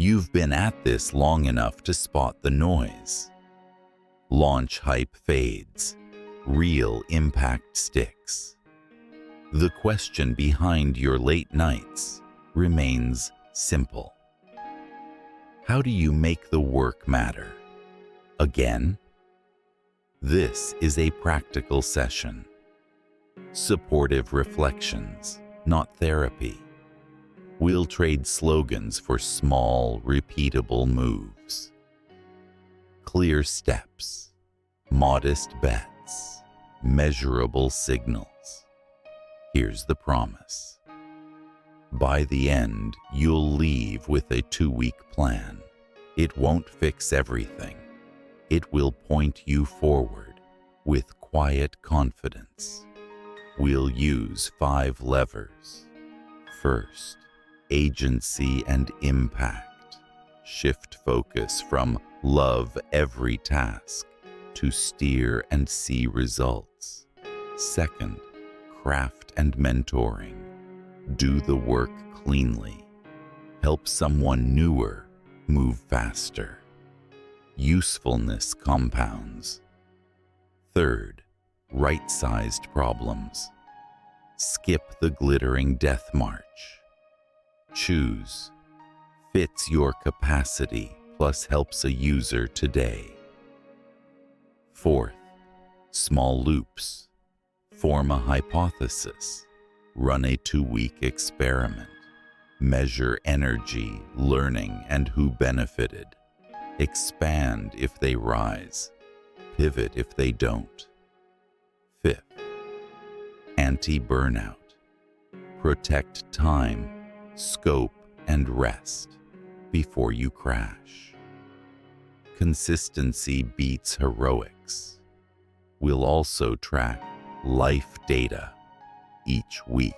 You've been at this long enough to spot the noise. Launch hype fades. Real impact sticks. The question behind your late nights remains simple. How do you make the work matter? Again? This is a practical session. Supportive reflections, not therapy. We'll trade slogans for small, repeatable moves. Clear steps, modest bets, measurable signals. Here's the promise. By the end, you'll leave with a 2-week plan. It won't fix everything. It will point you forward with quiet confidence. We'll use 5 levers. First, agency and impact. Shift focus from love every task to steer and see results. Second, craft and mentoring. Do the work cleanly. Help someone newer move faster. Usefulness compounds. Third, right-sized problems. Skip the glittering death march. Choose. Fits your capacity plus helps a user today. Fourth, small loops. Form a hypothesis. Run a 2-week experiment. Measure energy, learning, and who benefited. Expand if they rise. Pivot if they don't. Fifth, anti-burnout. Protect time, scope, and rest before you crash. Consistency beats heroics. We'll also track life data each week.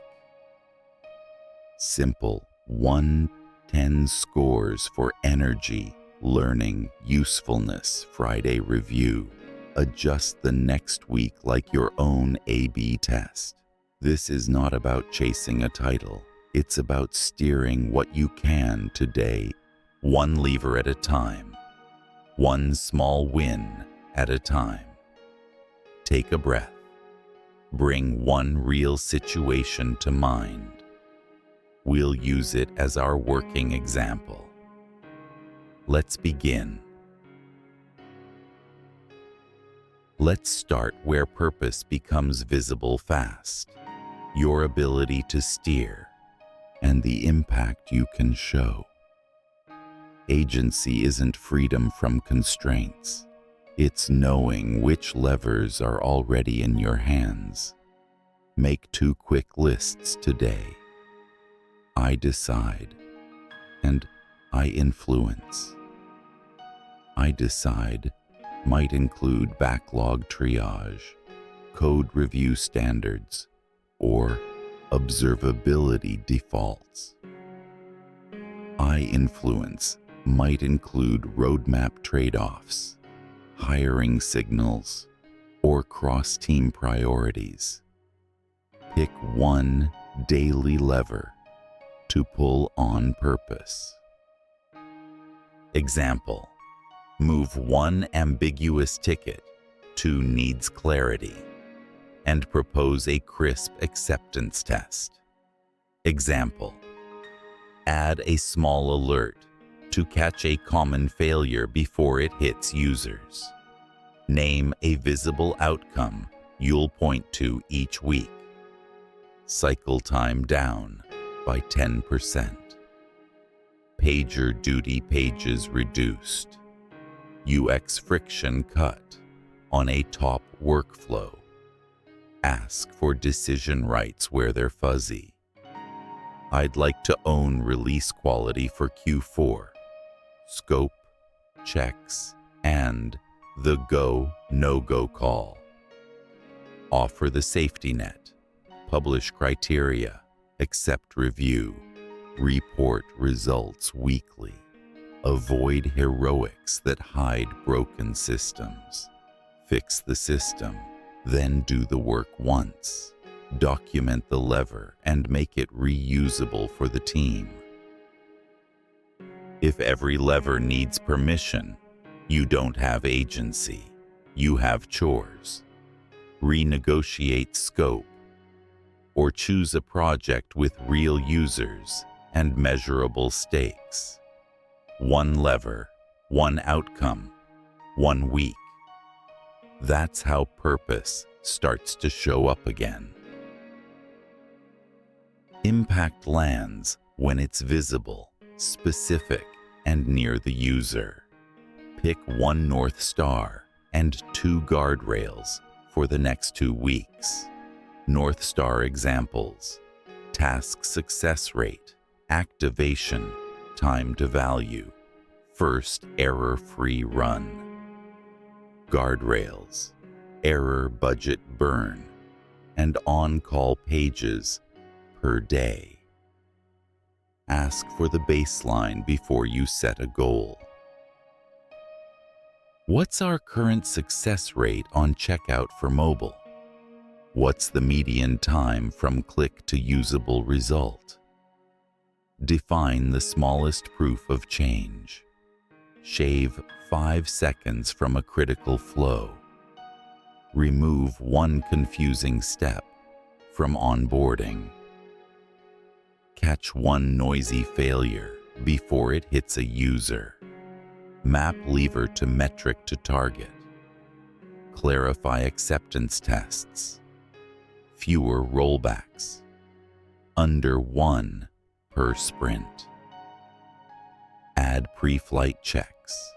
Simple 1-10 scores for energy, learning, usefulness, Friday review. Adjust the next week like your own A/B test. This is not about chasing a title. It's about steering what you can today, one lever at a time, one small win at a time. Take a breath. Bring one real situation to mind. We'll use it as our working example. Let's begin. Let's start where purpose becomes visible fast. Your ability to steer and the impact you can show. Agency isn't freedom from constraints. It's knowing which levers are already in your hands. Make 2 quick lists today. I decide and I influence. I decide might include backlog triage, code review standards, or observability defaults. I influence might include roadmap trade-offs, hiring signals, or cross-team priorities. Pick one daily lever to pull on purpose. Example: move one ambiguous ticket to needs clarity and propose a crisp acceptance test. Example: add a small alert to catch a common failure before it hits users. Name a visible outcome you'll point to each week. Cycle time down by 10%. Pager duty pages reduced. UX friction cut on a top workflow. Ask for decision rights where they're fuzzy. I'd like to own release quality for Q4. Scope, checks, and the go, no-go call. Offer the safety net. Publish criteria. Accept review. Report results weekly. Avoid heroics that hide broken systems. Fix the system, then do the work once. Document the lever and make it reusable for the team. If every lever needs permission, you don't have agency. You have chores. Renegotiate scope, or choose a project with real users and measurable stakes. One lever, one outcome, 1 week. That's how purpose starts to show up again. Impact lands when it's visible, specific, and near the user. Pick one North Star and 2 guardrails for the next 2 weeks. North Star examples: task success rate, activation, time to value, first error-free run. Guardrails: error budget burn, and on-call pages per day. Ask for the baseline before you set a goal. What's our current success rate on checkout for mobile? What's the median time from click to usable result? Define the smallest proof of change. Shave 5 seconds from a critical flow. Remove 1 confusing step from onboarding. Catch 1 noisy failure before it hits a user. Map lever to metric to target. Clarify acceptance tests. Fewer rollbacks. Under 1 per sprint. Add pre-flight checks.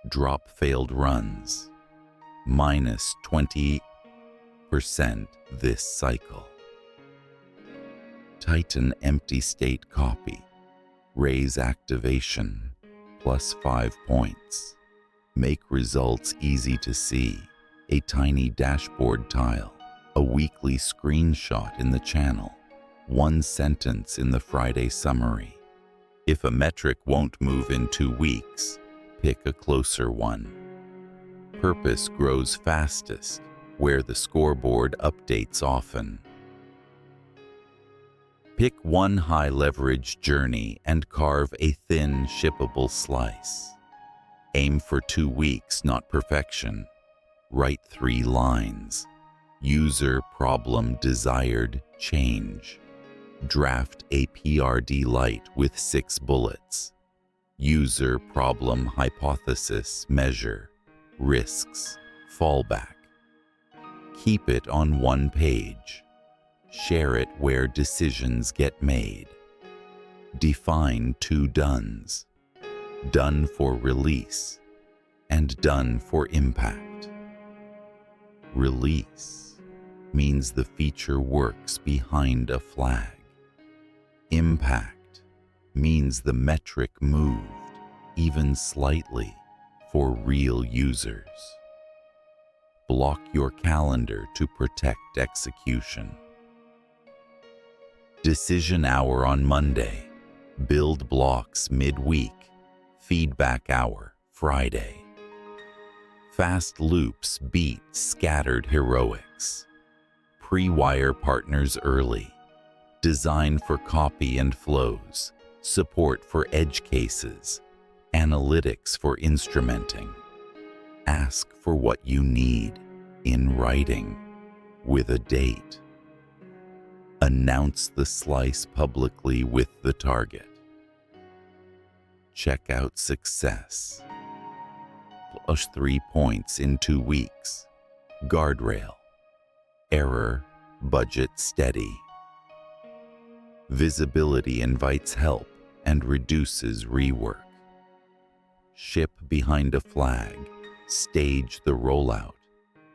Drop failed runs. -20% this cycle. Tighten empty state copy. Raise activation +5 points. Make results easy to see. A tiny dashboard tile. A weekly screenshot in the channel. 1 sentence in the Friday summary. If a metric won't move in 2 weeks, pick a closer one. Purpose grows fastest where the scoreboard updates often. Pick 1 high-leverage journey and carve a thin, shippable slice. Aim for 2 weeks, not perfection. Write 3 lines. User problem desired change. Draft a PRD light with 6 bullets. User problem hypothesis measure. Risks. Fallback. Keep it on 1 page. Share it where decisions get made. Define 2 dones. Done for release and done for impact. Release means the feature works behind a flag. Impact means the metric moved, even slightly, for real users. Block your calendar to protect execution. Decision hour on Monday. Build blocks midweek. Feedback hour Friday. Fast loops beat scattered heroics. Pre-wire partners early. Design for copy and flows. Support for edge cases. Analytics for instrumenting. Ask for what you need in writing with a date. Announce the slice publicly with the target. Check out success. +3 points in 2 weeks. Guardrail. Error, budget steady. Visibility invites help and reduces rework. Ship behind a flag, stage the rollout,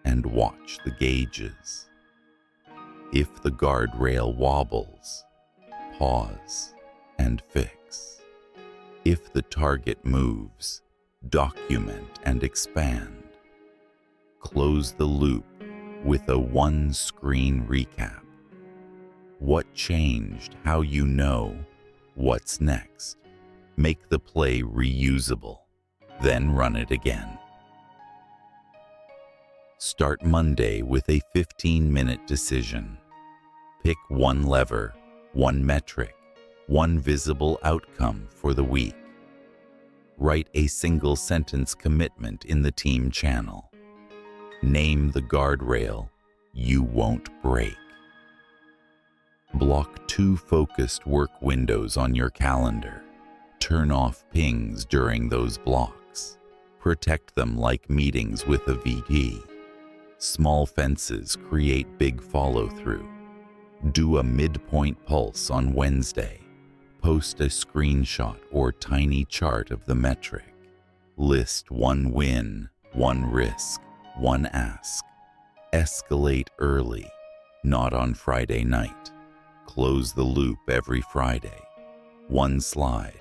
and watch the gauges. If the guardrail wobbles, pause and fix. If the target moves, document and expand. Close the loop with a 1-screen recap. What changed, how you know, what's next. Make the play reusable, then run it again. Start Monday with a 15-minute decision. Pick 1 lever, 1 metric, 1 visible outcome for the week. Write a single sentence commitment in the team channel. Name the guardrail you won't break. Block 2 focused work windows on your calendar. Turn off pings during those blocks. Protect them like meetings with a VD. Small fences create big follow-through. Do a midpoint pulse on Wednesday. Post a screenshot or tiny chart of the metric. List 1 win, 1 risk, 1 ask. Escalate early, not on Friday night. Close the loop every Friday. 1 slide.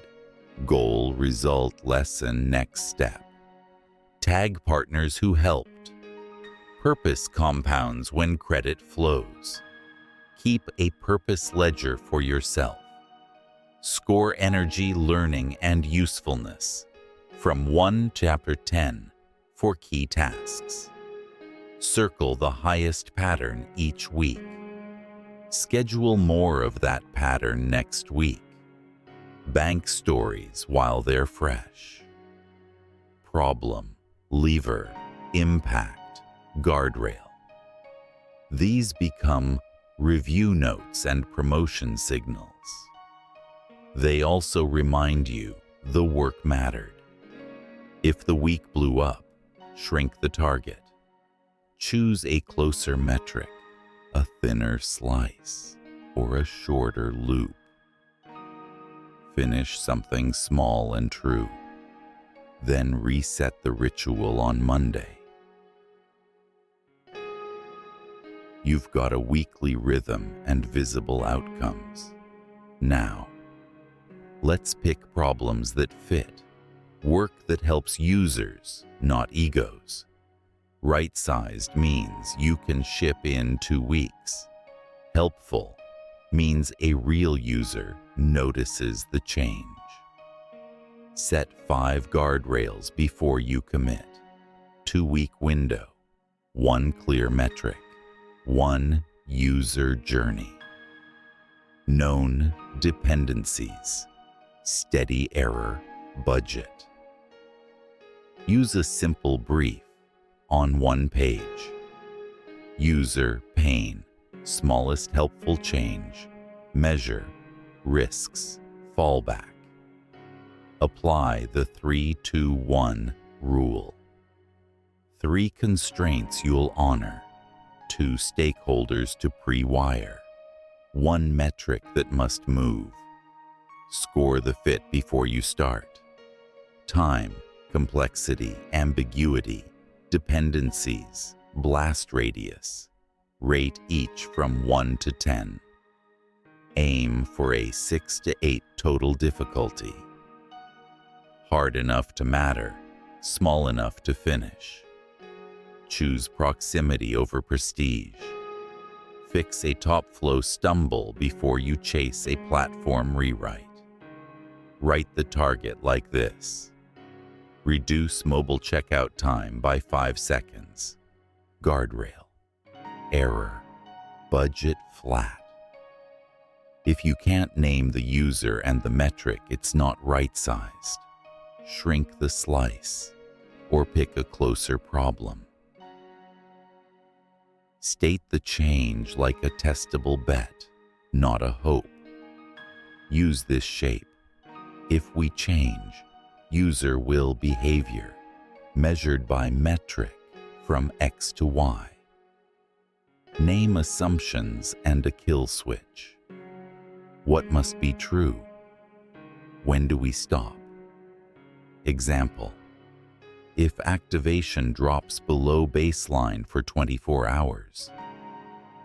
Goal, result, lesson, next step. Tag partners who helped. Purpose compounds when credit flows. Keep a purpose ledger for yourself. Score energy, learning, and usefulness. From 1 chapter 10 for key tasks. Circle the highest pattern each week. Schedule more of that pattern next week. Bank stories while they're fresh. Problem, lever, impact, guardrail. These become review notes and promotion signals. They also remind you the work mattered. If the week blew up, shrink the target. Choose a closer metric, a thinner slice, or a shorter loop. Finish something small and true. Then reset the ritual on Monday. You've got a weekly rhythm and visible outcomes. Now, let's pick problems that fit. Work that helps users, not egos. Right-sized means you can ship in 2 weeks. Helpful means a real user notices the change. Set 5 guardrails before you commit. 2-week window. 1 clear metric. 1 user journey. Known dependencies. Steady error budget. Use a simple brief on 1 page. User pain, smallest helpful change. Measure, risks, fallback. Apply the 3-2-1 rule. 3 constraints you'll honor. 2 stakeholders to pre-wire. 1 metric that must move. Score the fit before you start. Time, complexity, ambiguity, dependencies, blast radius. Rate each from 1 to 10. Aim for a 6 to 8 total difficulty. Hard enough to matter, small enough to finish. Choose proximity over prestige. Fix a top flow stumble before you chase a platform rewrite. Write the target like this. Reduce mobile checkout time by 5 seconds. Guardrail. Error. Budget flat. If you can't name the user and the metric, it's not right-sized. Shrink the slice or pick a closer problem. State the change like a testable bet, not a hope. Use this shape. If we change, user will behavior, measured by metric from X to Y. Name assumptions and a kill switch. What must be true? When do we stop? Example: if activation drops below baseline for 24 hours,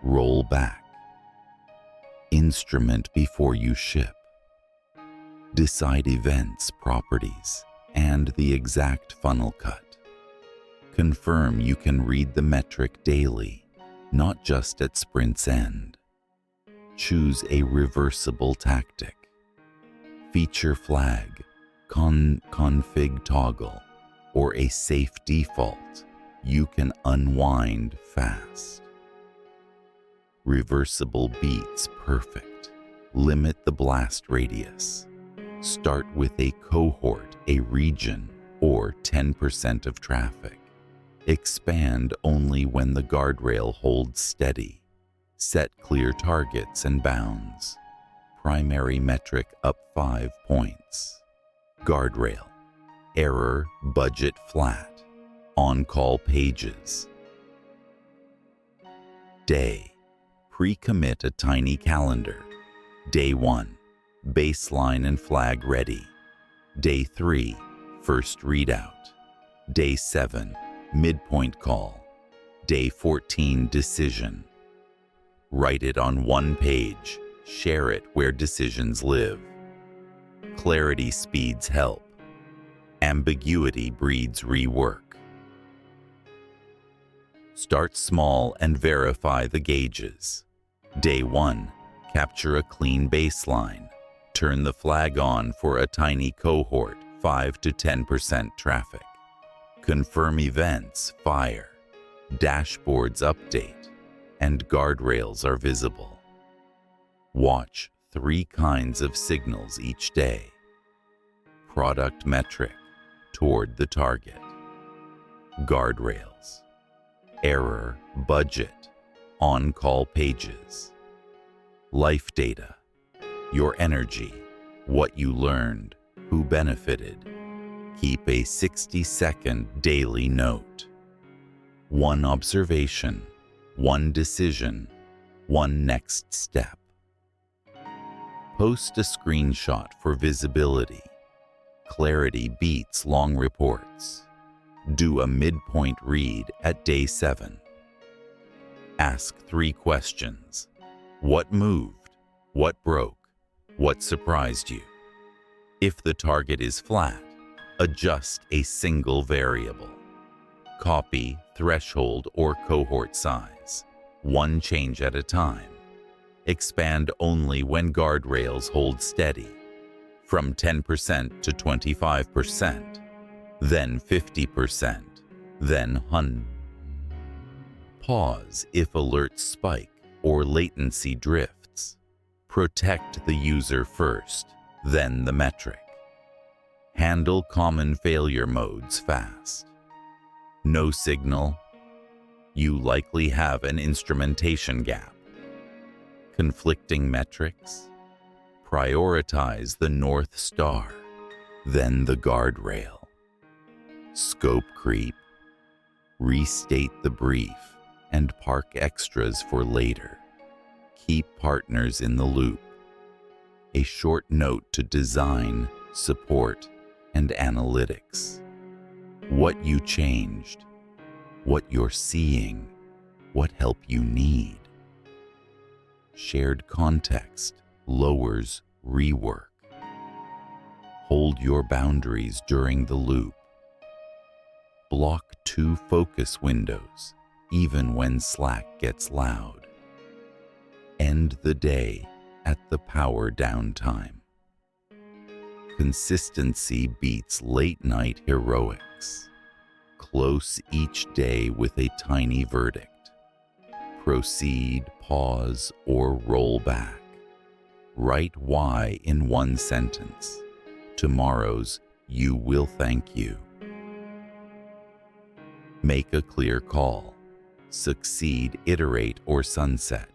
roll back. Instrument before you ship. Decide events, properties, and the exact funnel cut. Confirm you can read the metric daily, not just at sprint's end. Choose a reversible tactic. Feature flag, config toggle, or a safe default you can unwind fast. Reversible beats perfect. Limit the blast radius. Start with a cohort, a region, or 10% of traffic. Expand only when the guardrail holds steady. Set clear targets and bounds. Primary metric up 5 points. Guardrail. Error, budget flat. On-call pages. Day. Pre-commit a tiny calendar. Day 1. Baseline and flag ready. Day 3. First readout. Day 7. Midpoint call. Day 14. Decision. Write it on one page. Share it where decisions live. Clarity speeds help. Ambiguity breeds rework. Start small and verify the gauges. Day 1. Capture a clean baseline. Turn the flag on for a tiny cohort, 5 to 10% traffic. Confirm events, fire. Dashboards update, and guardrails are visible. Watch 3 kinds of signals each day. Product metric, toward the target. Guardrails. Error, budget, on-call pages. Life data. Your energy, what you learned, who benefited. Keep a 60-second daily note. 1 observation, 1 decision, 1 next step. Post a screenshot for visibility. Clarity beats long reports. Do a midpoint read at day 7. Ask 3 questions. What moved? What broke? What surprised you? If the target is flat, adjust a single variable. Copy, threshold, or cohort size. 1 change at a time. Expand only when guardrails hold steady. From 10% to 25%, then 50%, then 100%. Pause if alerts spike or latency drifts. Protect the user first, then the metric. Handle common failure modes fast. No signal? You likely have an instrumentation gap. Conflicting metrics? Prioritize the North Star, then the guardrail. Scope creep? Restate the brief and park extras for later. Keep partners in the loop. A short note to design, support, and analytics. What you changed, what you're seeing, what help you need. Shared context lowers rework. Hold your boundaries during the loop. Block 2 focus windows, even when Slack gets loud. End the day at the power downtime. Consistency beats late-night heroics. Close each day with a tiny verdict. Proceed, pause, or roll back. Write why in 1 sentence. Tomorrow's "you will thank you." Make a clear call. Succeed, iterate, or sunset.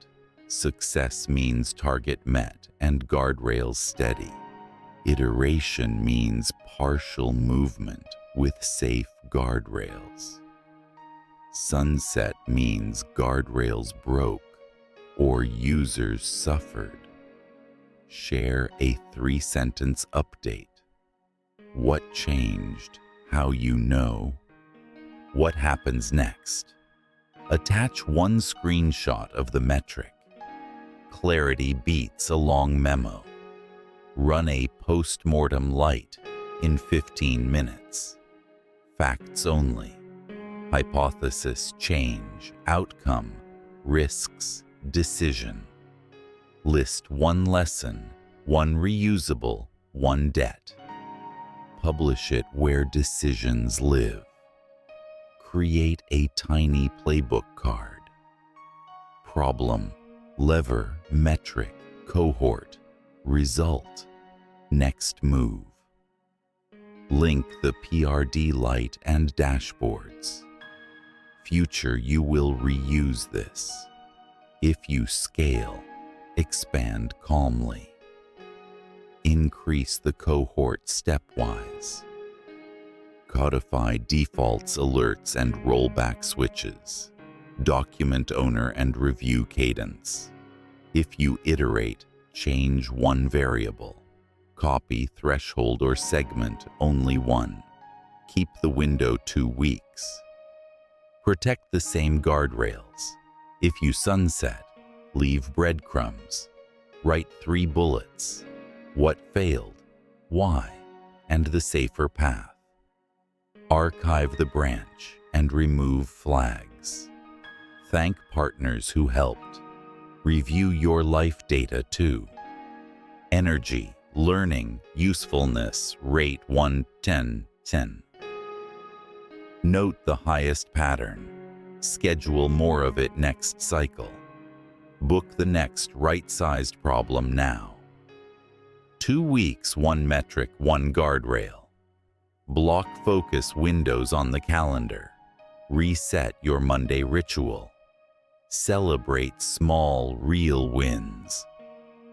Success means target met and guardrails steady. Iteration means partial movement with safe guardrails. Sunset means guardrails broke or users suffered. Share a 3-sentence update. What changed? How you know? What happens next? Attach 1 screenshot of the metric. Clarity beats a long memo. Run a post-mortem light in 15 minutes. Facts only. Hypothesis, change, outcome, risks, decision. List 1 lesson, 1 reusable, 1 debt. Publish it where decisions live. Create a tiny playbook card. Problem, lever, metric, cohort, result. Next move. Link the PRD light and dashboards. Future, you will reuse this. If you scale, expand calmly. Increase the cohort stepwise. Codify defaults, alerts, and rollback switches. Document owner and review cadence. If you iterate, change one variable. Copy, threshold, or segment only one. Keep the window 2 weeks. Protect the same guardrails. If you sunset, leave breadcrumbs. Write 3 bullets. What failed, why, and the safer path. Archive the branch and remove flags. Thank partners who helped. Review your life data too. Energy, learning, usefulness, rate 1, 10, 10. Note the highest pattern. Schedule more of it next cycle. Book the next right-sized problem now. 2 weeks, 1 metric, 1 guardrail. Block focus windows on the calendar. Reset your Monday ritual. Celebrate small, real wins.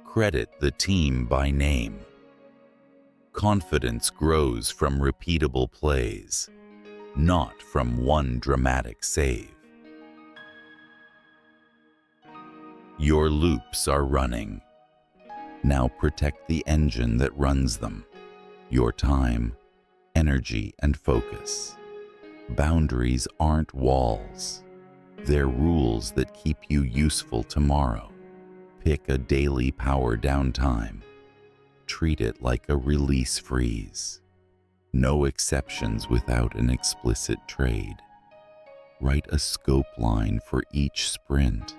Credit the team by name. Confidence grows from repeatable plays, not from one dramatic save. Your loops are running. Now protect the engine that runs them. Your time, energy, and focus. Boundaries aren't walls. They're rules that keep you useful tomorrow. Pick a daily power downtime. Treat it like a release freeze. No exceptions without an explicit trade. Write a scope line for each sprint.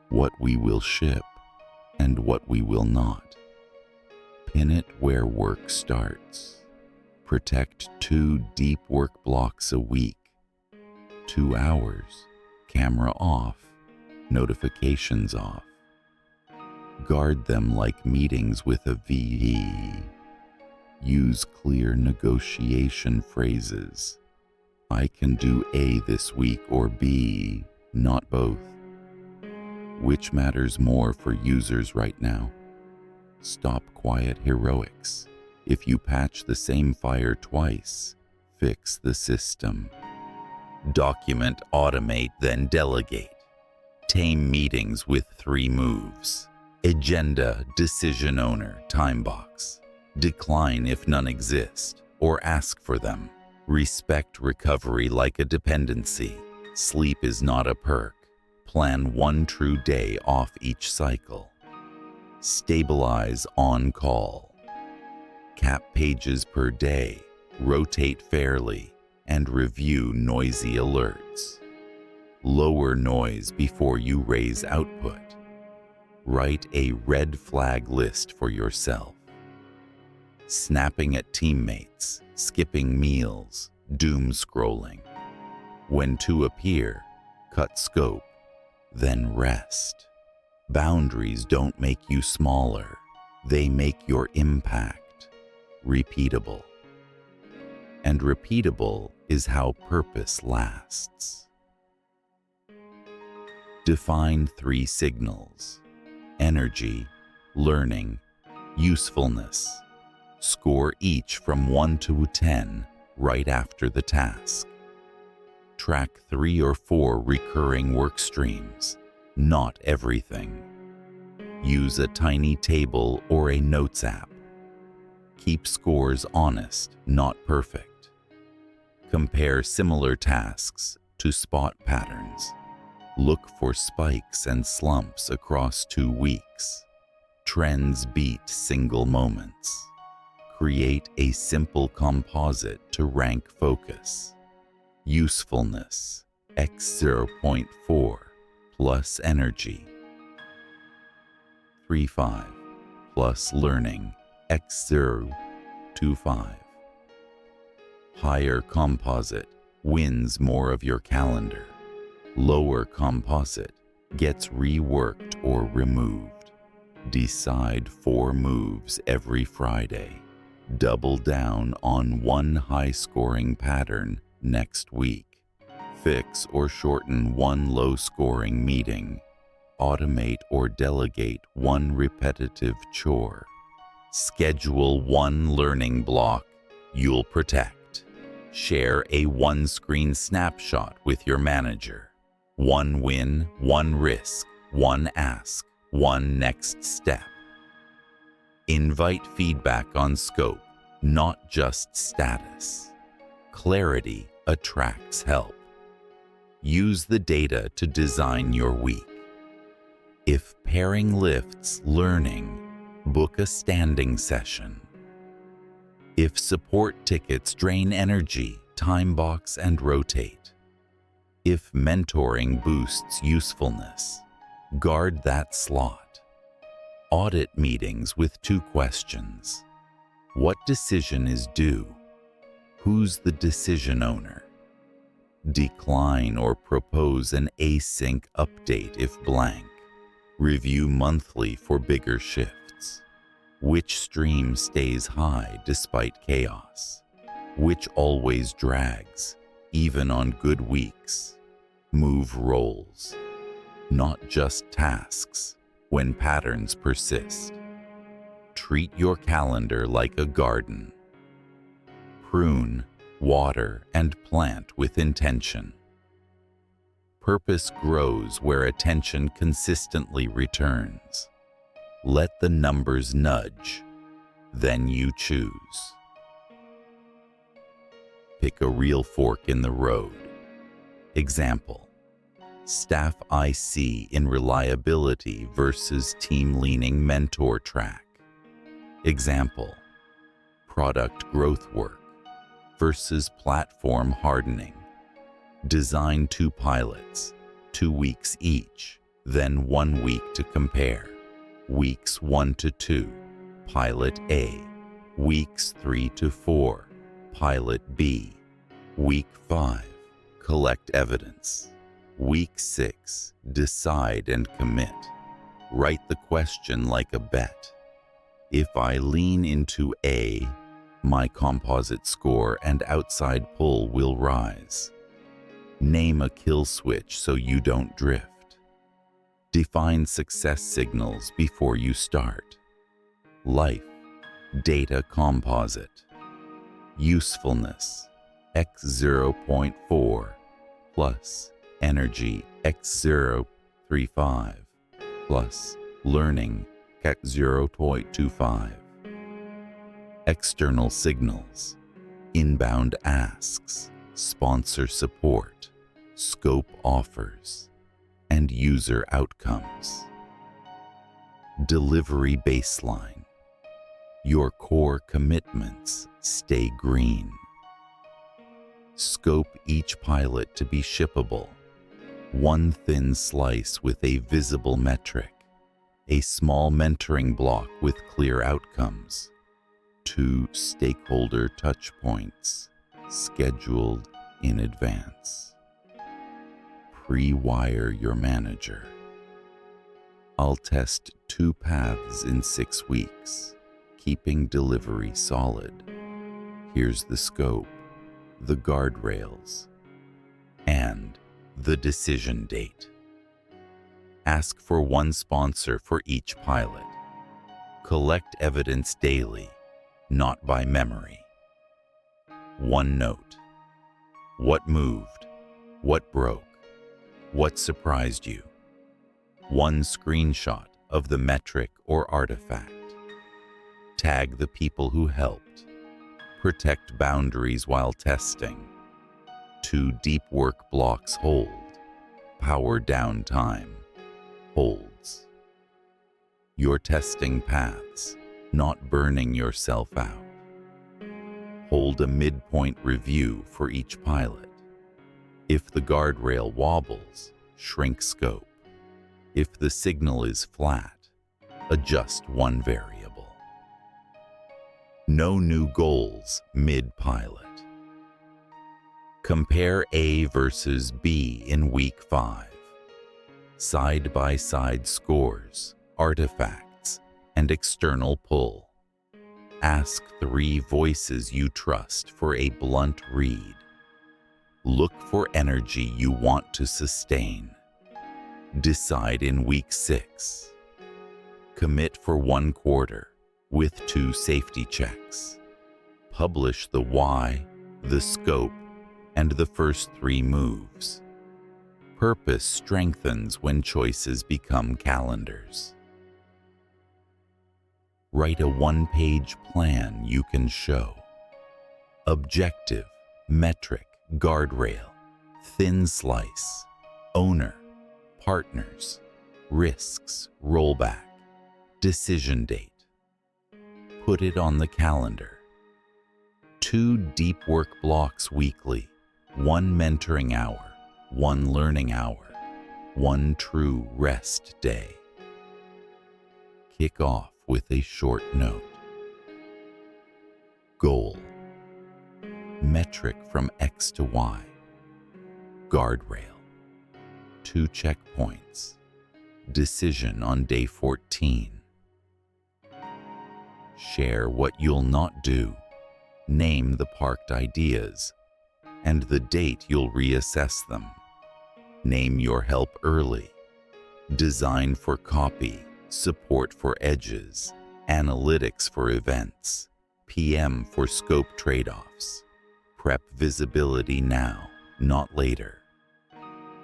What we will ship and what we will not. Pin it where work starts. Protect 2 deep work blocks a week. 2 hours, camera off, notifications off. Guard them like meetings with a VE. Use clear negotiation phrases. I can do A this week or B, not both. Which matters more for users right now? Stop quiet heroics. If you patch the same fire twice, fix the system. Document, automate, then delegate. Tame meetings with 3 moves. Agenda, decision owner, time box. Decline if none exist, or ask for them. Respect recovery like a dependency. Sleep is not a perk. Plan 1 true day off each cycle. Stabilize on call. Cap pages per day, rotate fairly, and review noisy alerts. Lower noise before you raise output. Write a red flag list for yourself. Snapping at teammates, skipping meals, doom scrolling. When to appear, cut scope, then rest. Boundaries don't make you smaller. They make your impact repeatable. And repeatable is how purpose lasts. Define 3 signals: energy, learning, usefulness. Score each from 1 to 10 right after the task. Track 3 or 4 recurring work streams, not everything. Use a tiny table or a notes app. Keep scores honest, not perfect. Compare similar tasks to spot patterns. Look for spikes and slumps across 2 weeks. Trends beat single moments. Create a simple composite to rank focus. Usefulness, x 0.4, plus energy. 3.5, plus learning, x 0.25. Higher composite wins more of your calendar. Lower composite gets reworked or removed. Decide 4 moves every Friday. Double down on one high-scoring pattern next week. Fix or shorten one low-scoring meeting. Automate or delegate one repetitive chore. Schedule one learning block you'll protect. Share a one-screen snapshot with your manager. One win, one risk, one ask, one next step. Invite feedback on scope, not just status. Clarity attracts help. Use the data to design your week. If pairing lifts learning, book a standing session. If support tickets drain energy, time box and rotate. If mentoring boosts usefulness, guard that slot. Audit meetings with 2 questions. What decision is due? Who's the decision owner? Decline or propose an async update if blank. Review monthly for bigger shifts. Which stream stays high despite chaos? Which always drags, even on good weeks? Move roles, not just tasks, when patterns persist. Treat your calendar like a garden. Prune, water, and plant with intention. Purpose grows where attention consistently returns. Let the numbers nudge, then you choose. Pick a real fork in the road. Example: staff IC in reliability versus team-leaning mentor track. Example: product growth work versus platform hardening. Design 2 pilots, 2 weeks each, then 1 week to compare. Weeks 1 to 2, Pilot A. Weeks 3 to 4, Pilot B. Week 5, collect evidence. Week 6, decide and commit. Write the question like a bet. If I lean into A, my composite score and outside pull will rise. Name a kill switch so you don't drift. Define success signals before you start. Life, data composite. Usefulness, x 0.4 plus energy x 0.35 plus learning x 0.25. External signals, inbound asks, sponsor support, scope offers, and user outcomes. Delivery baseline. Your core commitments stay green. Scope each pilot to be shippable. One thin slice with a visible metric. A small mentoring block with clear outcomes. 2 stakeholder touchpoints scheduled in advance. Pre-wire your manager. I'll test 2 paths in 6 weeks, keeping delivery solid. Here's the scope, the guardrails, and the decision date. Ask for 1 sponsor for each pilot. Collect evidence daily, not by memory. 1 note. What moved? What broke? What surprised you? 1 screenshot of the metric or artifact. Tag the people who helped. Protect boundaries while testing. 2 deep work blocks hold. Power down time holds. You're testing paths, not burning yourself out. Hold a midpoint review for each pilot. If the guardrail wobbles, shrink scope. If the signal is flat, adjust 1 variable. No new goals mid-pilot. Compare A versus B in week 5. Side-by-side scores, artifacts, and external pull. Ask 3 voices you trust for a blunt read. Look for energy you want to sustain. Decide in week 6. Commit for 1 quarter with 2 safety checks. Publish the why, the scope, and the first 3 moves. Purpose strengthens when choices become calendars. Write a 1-page plan you can show. Objective, metric, guardrail, thin slice, owner, partners, risks, rollback, decision date. Put it on the calendar. 2 deep work blocks weekly, 1 mentoring hour, 1 learning hour, 1 true rest day. Kick off with a short note. Goal. Metric from X to Y. Guardrail. 2 checkpoints. Decision on day 14. Share what you'll not do. Name the parked ideas and the date you'll reassess them. Name your help early. Design for copy, support for edges, analytics for events, PM for scope trade-offs. Prep visibility now, not later.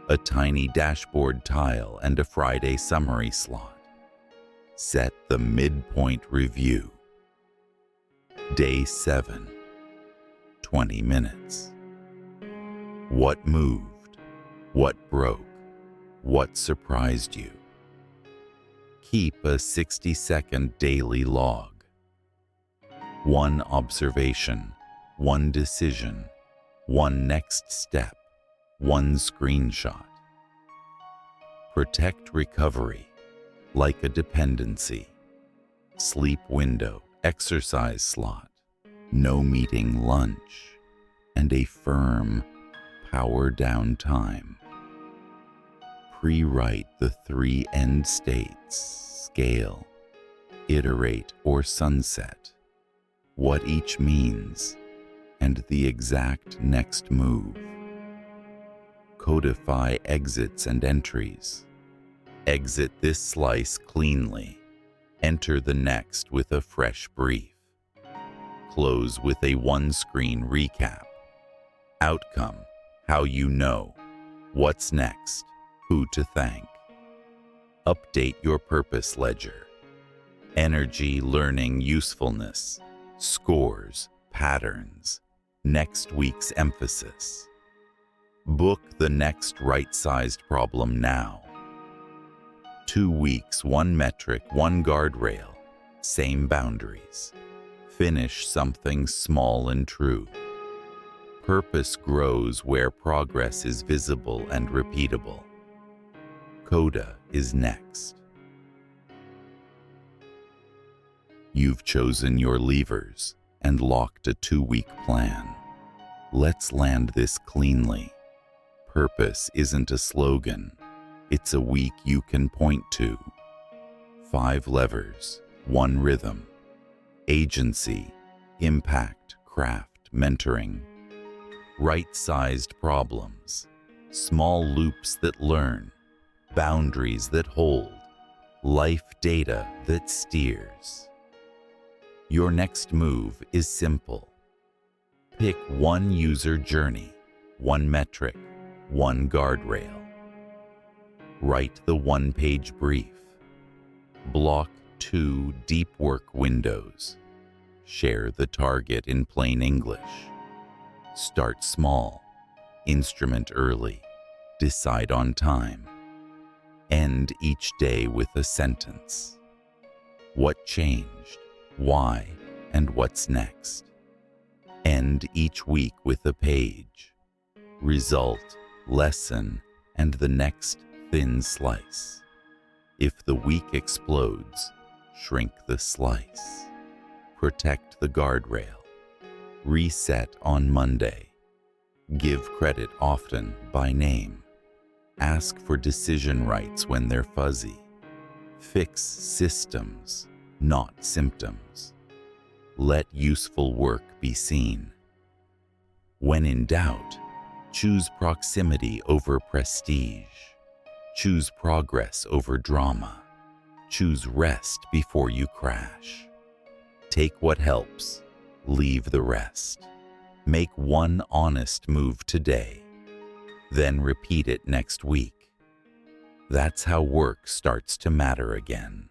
A tiny dashboard tile and a Friday summary slot. Set the midpoint review. Day 7, 20 minutes. What moved? What broke? What surprised you? Keep a 60-second daily log. 1 observation, 1 decision, 1 next step, 1 screenshot. Protect recovery like a dependency. Sleep window, exercise slot, no meeting lunch, and a firm power down time. Pre-write the 3 end states, scale, iterate, or sunset, what each means, and the exact next move. Codify exits and entries. Exit this slice cleanly. Enter the next with a fresh brief. Close with a 1-screen recap. Outcome, how you know. What's next? Who to thank. Update your purpose ledger. Energy, learning, usefulness. Scores, patterns. Next week's emphasis. Book the next right-sized problem now. 2 weeks, 1 metric, 1 guardrail. Same boundaries. Finish something small and true. Purpose grows where progress is visible and repeatable. Coda is next. You've chosen your levers and locked a 2-week plan. Let's land this cleanly. Purpose isn't a slogan. It's a week you can point to. 5 levers, 1 rhythm. Agency, impact, craft, mentoring. Right-sized problems. Small loops that learn. Boundaries that hold. Life data that steers. Your next move is simple. Pick 1 user journey, 1 metric, 1 guardrail. Write the 1-page brief. Block 2 deep work windows. Share the target in plain English. Start small. Instrument early. Decide on time. End each day with a sentence. What changed? Why? And what's next? End each week with a page. Result, lesson, and the next thin slice. If the week explodes, shrink the slice. Protect the guardrail. Reset on Monday. Give credit often by name. Ask for decision rights when they're fuzzy. Fix systems, not symptoms. Let useful work be seen. When in doubt, choose proximity over prestige. Choose progress over drama. Choose rest before you crash. Take what helps, leave the rest. Make one honest move today, then repeat it next week. That's how work starts to matter again.